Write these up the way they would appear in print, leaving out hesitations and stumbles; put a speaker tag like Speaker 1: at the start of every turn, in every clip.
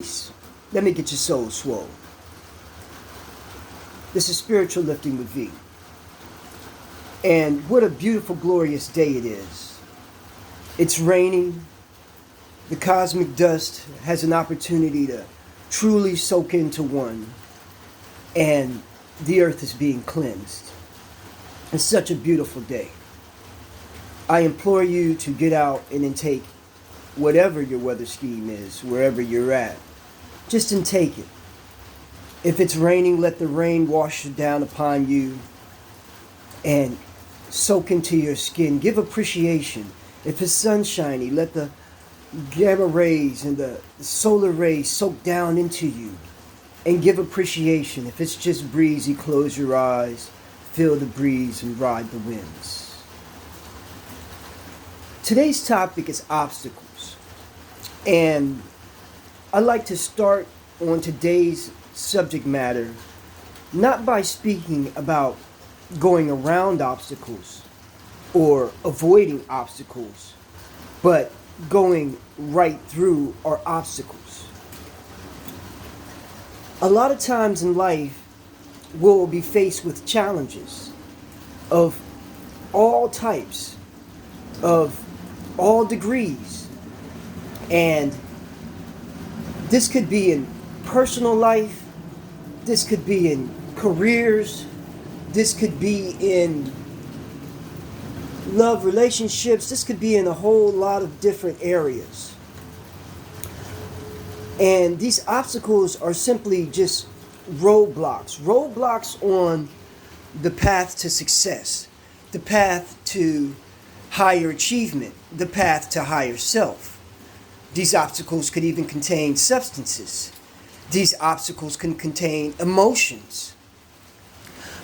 Speaker 1: Let me get your soul swole. This is Spiritual Lifting with V. And what a beautiful, glorious day it is. It's raining. The cosmic dust has an opportunity to truly soak into one. And the earth is being cleansed. It's such a beautiful day. I implore you to get out and intake whatever your weather scheme is, wherever you're at. Just intake it. If it's raining, let the rain wash down upon you and soak into your skin. Give appreciation. If it's sunshiny, let the gamma rays and the solar rays soak down into you and give appreciation. If it's just breezy, close your eyes, feel the breeze and ride the winds. Today's topic is obstacles. And I'd like to start on today's subject matter not by speaking about going around obstacles or avoiding obstacles, but going right through our obstacles. A lot of times in life, we'll be faced with challenges of all types, of all degrees, and this could be in personal life, this could be in careers, this could be in love relationships, this could be in a whole lot of different areas. And these obstacles are simply just roadblocks on the path to success, the path to higher achievement, the path to higher self. These obstacles could even contain substances. These obstacles can contain emotions.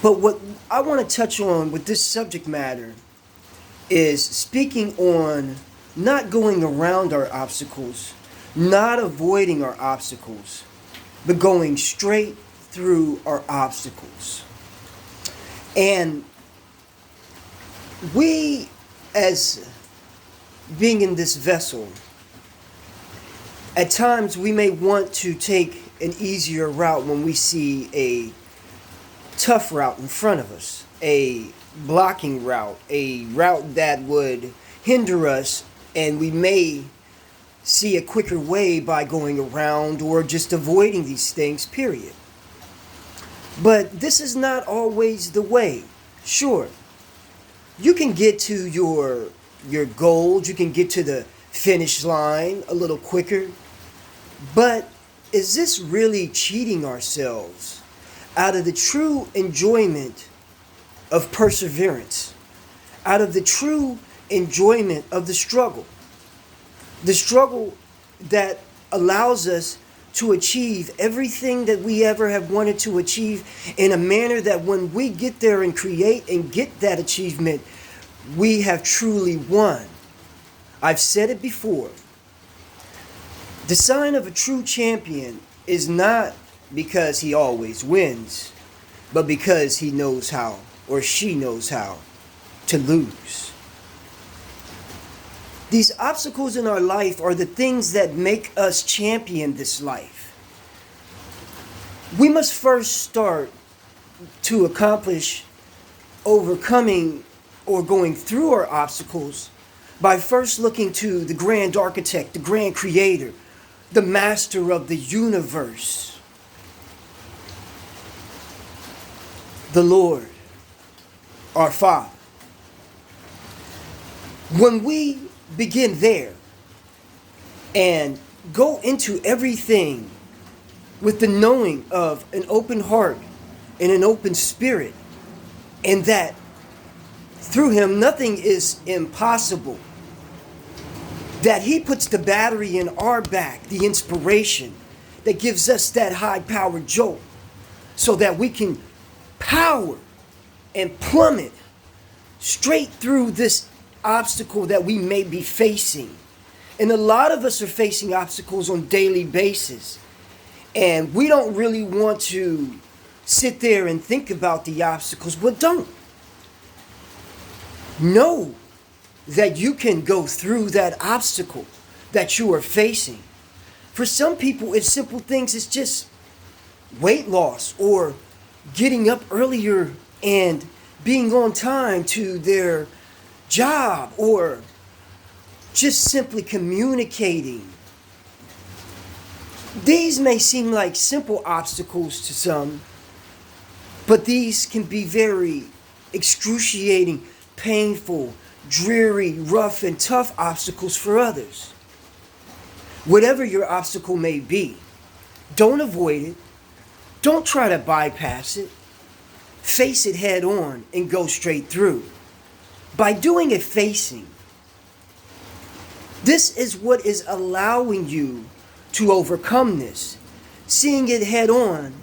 Speaker 1: But what I want to touch on with this subject matter is speaking on not going around our obstacles, not avoiding our obstacles, but going straight through our obstacles. And we, as being in this vessel, at times we may want to take an easier route when we see a tough route in front of us, a blocking route, a route that would hinder us, and we may see a quicker way by going around or just avoiding these things, period. But this is not always the way. Sure, you can get to your goals, you can get to the finish line a little quicker, but is this really cheating ourselves out of the true enjoyment of perseverance, out of the true enjoyment of the struggle that allows us to achieve everything that we ever have wanted to achieve in a manner that when we get there and create and get that achievement, we have truly won? I've said it before. The sign of a true champion is not because he always wins, but because he knows how, or she knows how, to lose. These obstacles in our life are the things that make us champion this life. We must first start to accomplish overcoming or going through our obstacles by first looking to the grand architect, the grand creator, the master of the universe, the Lord, our Father. When we begin there and go into everything with the knowing of an open heart and an open spirit, and that through Him nothing is impossible, that He puts the battery in our back, the inspiration that gives us that high power jolt so that we can power and plummet straight through this obstacle that we may be facing. And a lot of us are facing obstacles on a daily basis, and we don't really want to sit there and think about the obstacles, but don't. Know that you can go through that obstacle that you are facing. For some people, it's simple things. It's just weight loss or getting up earlier and being on time to their job or just simply communicating. These may seem like simple obstacles to some, but these can be very excruciating, painful, dreary, rough, and tough obstacles for others. Whatever your obstacle may be, don't avoid it. Don't try to bypass it. Face it head on and go straight through. By doing it facing, this is what is allowing you to overcome this. Seeing it head on,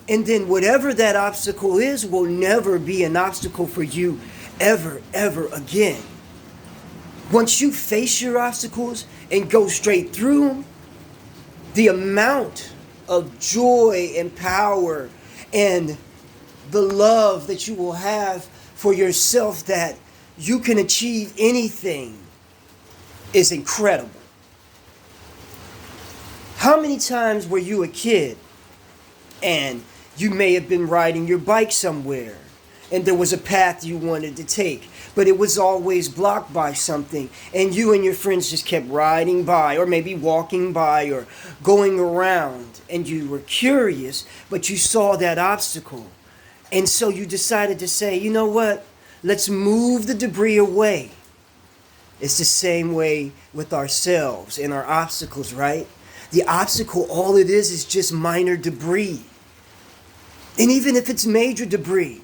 Speaker 1: and then whatever that obstacle is will never be an obstacle for you ever, ever again. Once you face your obstacles and go straight through them, the amount of joy and power and the love that you will have for yourself that you can achieve anything is incredible. How many times were you a kid and you may have been riding your bike somewhere and there was a path you wanted to take, but it was always blocked by something, and you and your friends just kept riding by or maybe walking by or going around, and you were curious, but you saw that obstacle. And so you decided to say, you know what? Let's move the debris away. It's the same way with ourselves and our obstacles, right? The obstacle, all it is just minor debris. And even if it's major debris,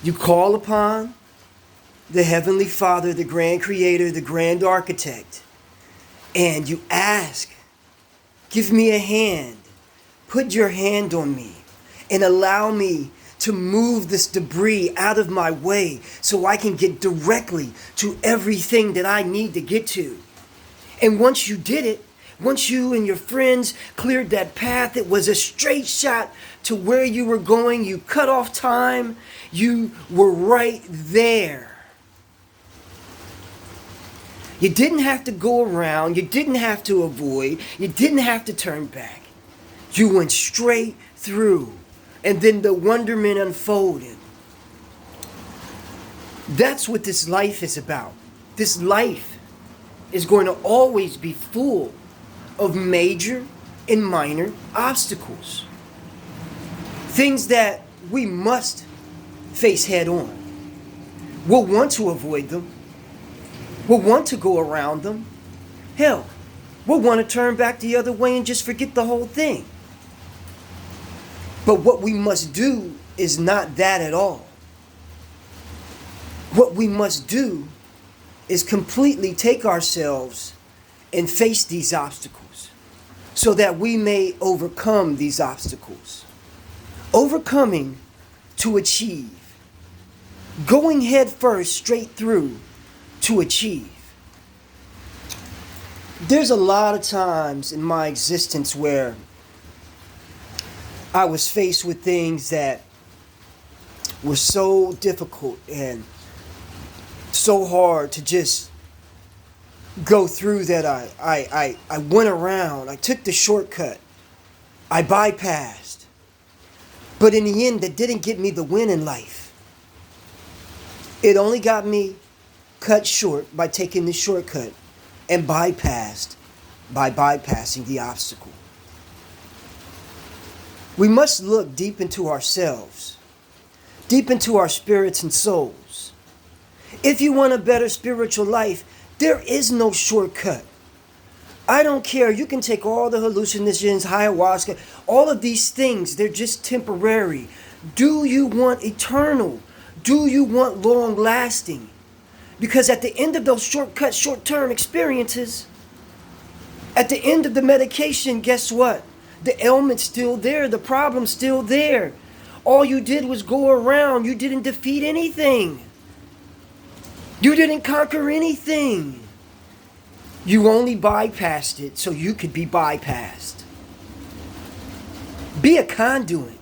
Speaker 1: you call upon the Heavenly Father, the Grand Creator, the Grand Architect, and you ask, give me a hand, put your hand on me, and allow me to move this debris out of my way so I can get directly to everything that I need to get to. And once you did it, once you and your friends cleared that path, it was a straight shot to where you were going. You cut off time. You were right there. You didn't have to go around. You didn't have to avoid. You didn't have to turn back. You went straight through. And then the wonderment unfolded. That's what this life is about. This life is going to always be full of major and minor obstacles. Things that we must face head on. We'll want to avoid them. We'll want to go around them. Hell, we'll want to turn back the other way and just forget the whole thing. But what we must do is not that at all. What we must do is completely take ourselves and face these obstacles so that we may overcome these obstacles. Overcoming to achieve. Going head first straight through to achieve. There's a lot of times in my existence where I was faced with things that were so difficult and so hard to just go through that I went around. I took the shortcut. I bypassed. But in the end, that didn't get me the win in life. It only got me cut short by taking the shortcut and bypassed by bypassing the obstacle. We must look deep into ourselves, deep into our spirits and souls. If you want a better spiritual life, there is no shortcut. I don't care. You can take all the hallucinogens, ayahuasca, all of these things. They're just temporary. Do you want eternal? Do you want long lasting? Because at the end of those shortcut, short-term experiences, at the end of the medication, guess what? The ailment's still there. The problem's still there. All you did was go around. You didn't defeat anything. You didn't conquer anything. You only bypassed it so you could be bypassed. Be a conduit.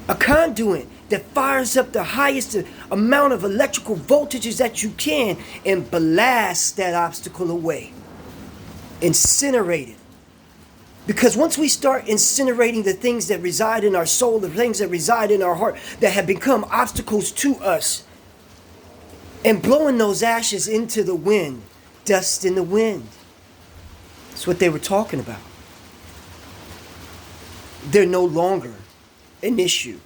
Speaker 1: A conduit that fires up the highest amount of electrical voltages that you can and blasts that obstacle away. Incinerate it. Because once we start incinerating the things that reside in our soul, the things that reside in our heart that have become obstacles to us, and blowing those ashes into the wind, dust in the wind. That's what they were talking about. They're no longer an issue.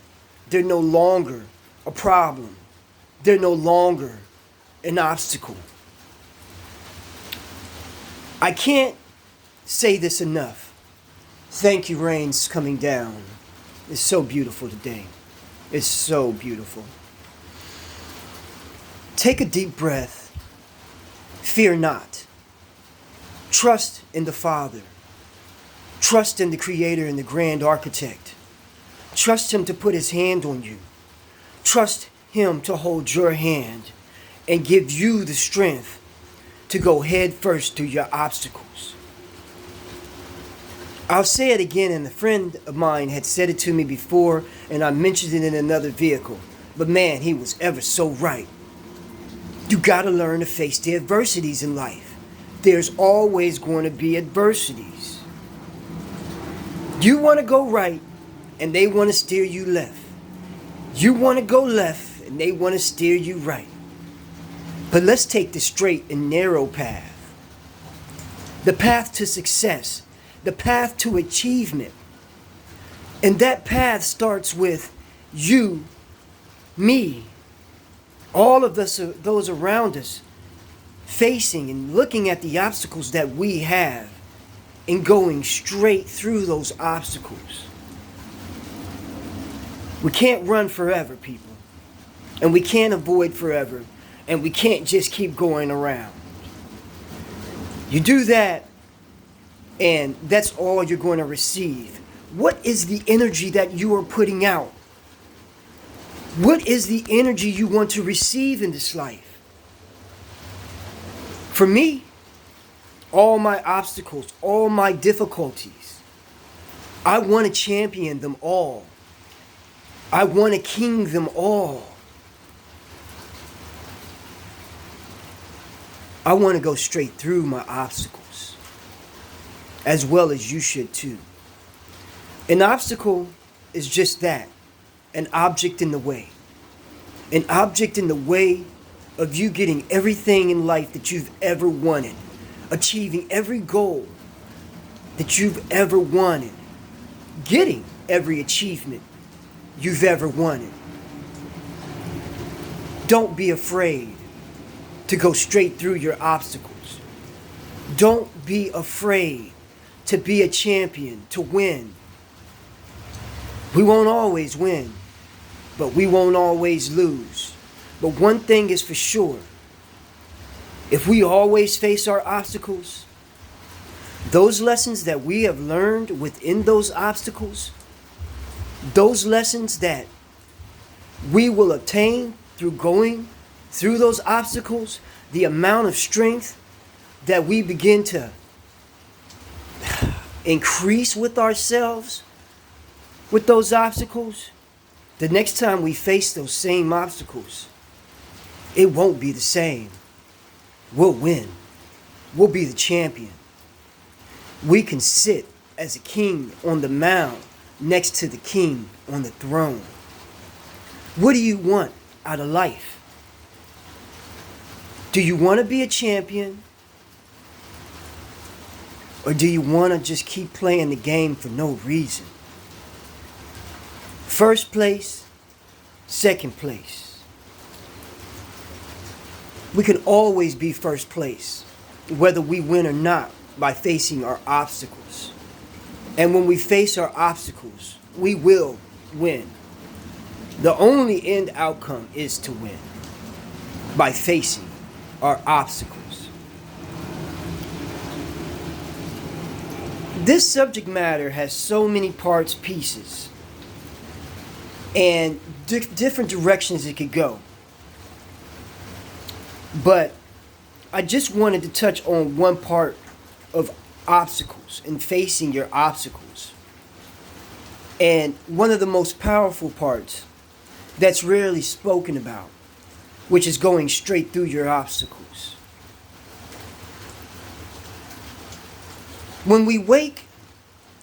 Speaker 1: They're no longer a problem. They're no longer an obstacle. I can't say this enough. Thank you, rain's coming down. It's so beautiful today. It's so beautiful. Take a deep breath. Fear not. Trust in the Father. Trust in the Creator and the Grand Architect. Trust Him to put His hand on you. Trust Him to hold your hand and give you the strength to go head first through your obstacles. I'll say it again, and a friend of mine had said it to me before, and I mentioned it in another vehicle. But man, he was ever so right. You gotta learn to face the adversities in life. There's always going to be adversities. You want to go right, and they want to steer you left. You want to go left, and they want to steer you right. But let's take the straight and narrow path. The path to success. The path to achievement. And that path starts with you, me, all of us, those around us, facing and looking at the obstacles that we have and going straight through those obstacles. We can't run forever, people. And we can't avoid forever. And we can't just keep going around. You do that, and that's all you're going to receive. What is the energy that you are putting out? What is the energy you want to receive in this life? For me, all my obstacles, all my difficulties, I want to champion them all. I want to king them all. I want to go straight through my obstacles, as well as you should too. An obstacle is just that, an object in the way. An object in the way of you getting everything in life that you've ever wanted, achieving every goal that you've ever wanted, getting every achievement you've ever wanted. Don't be afraid to go straight through your obstacles. Don't be afraid to be a champion, to win. We won't always win, but we won't always lose. But one thing is for sure, if we always face our obstacles, those lessons that we have learned within those obstacles, those lessons that we will obtain through going through those obstacles, the amount of strength that we begin to increase with ourselves with those obstacles, the next time we face those same obstacles, it won't be the same. We'll win. We'll be the champion. We can sit as a king on the mound next to the king on the throne. What do you want out of life? Do you want to be a champion? Or do you want to just keep playing the game for no reason? First place, second place. We can always be first place, whether we win or not, by facing our obstacles. And when we face our obstacles, we will win. The only end outcome is to win by facing our obstacles. This subject matter has so many parts, pieces, and different directions it could go. But I just wanted to touch on one part of obstacles and facing your obstacles. And one of the most powerful parts that's rarely spoken about, which is going straight through your obstacles. When we wake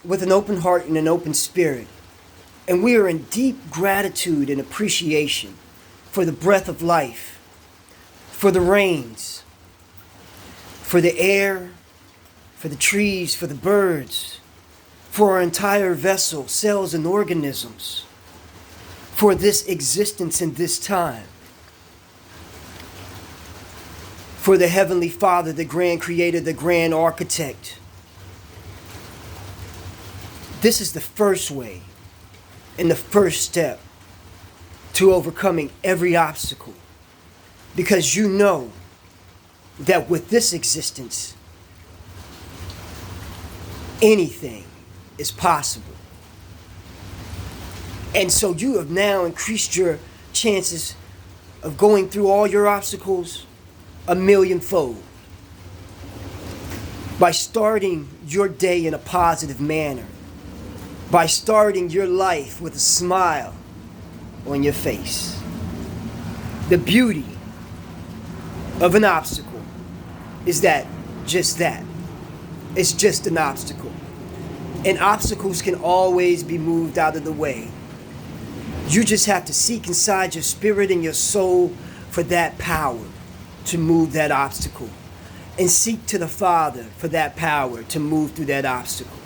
Speaker 1: with an open heart and an open spirit. And we are in deep gratitude and appreciation for the breath of life, for the rains, for the air, for the trees, for the birds, for our entire vessel, cells and organisms, for this existence in this time, for the Heavenly Father, the grand creator, the grand architect. This is the first way and the first step to overcoming every obstacle, because you know that with this existence, anything is possible. And so you have now increased your chances of going through all your obstacles 1,000,000-fold by starting your day in a positive manner, by starting your life with a smile on your face. The beauty of an obstacle is that it's just an obstacle. And obstacles can always be moved out of the way. You just have to seek inside your spirit and your soul for that power to move that obstacle. And seek to the Father for that power to move through that obstacle.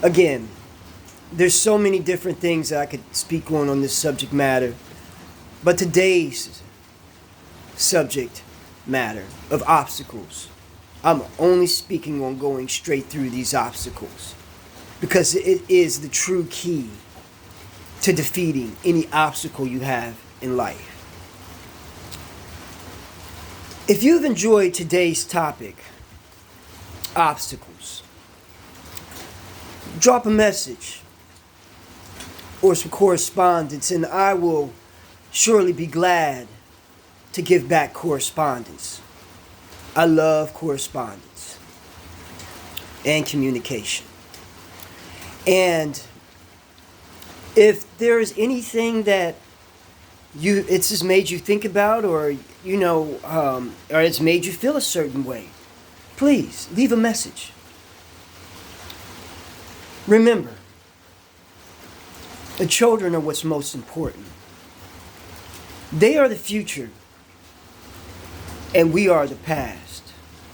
Speaker 1: Again, there's so many different things that I could speak on this subject matter. But today's subject matter of obstacles, I'm only speaking on going straight through these obstacles, because it is the true key to defeating any obstacle you have in life. If you've enjoyed today's topic, obstacles, drop a message or some correspondence, and I will surely be glad to give back correspondence. I love correspondence and communication. And if there is anything that it's just made you think about, or or it's made you feel a certain way, please leave a message. Remember, the children are what's most important. They are the future, and we are the past.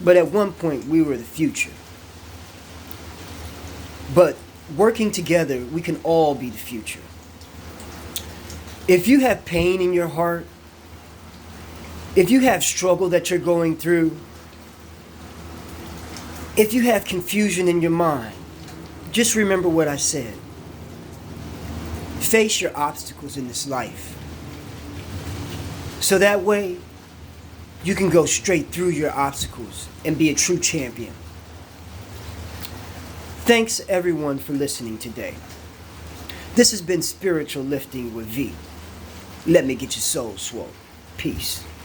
Speaker 1: But at one point, we were the future. But working together, we can all be the future. If you have pain in your heart, if you have struggle that you're going through, if you have confusion in your mind, just remember what I said. Face your obstacles in this life, so that way you can go straight through your obstacles and be a true champion. Thanks everyone for listening today. This has been Spiritual Lifting with V. Let me get your soul swole. Peace.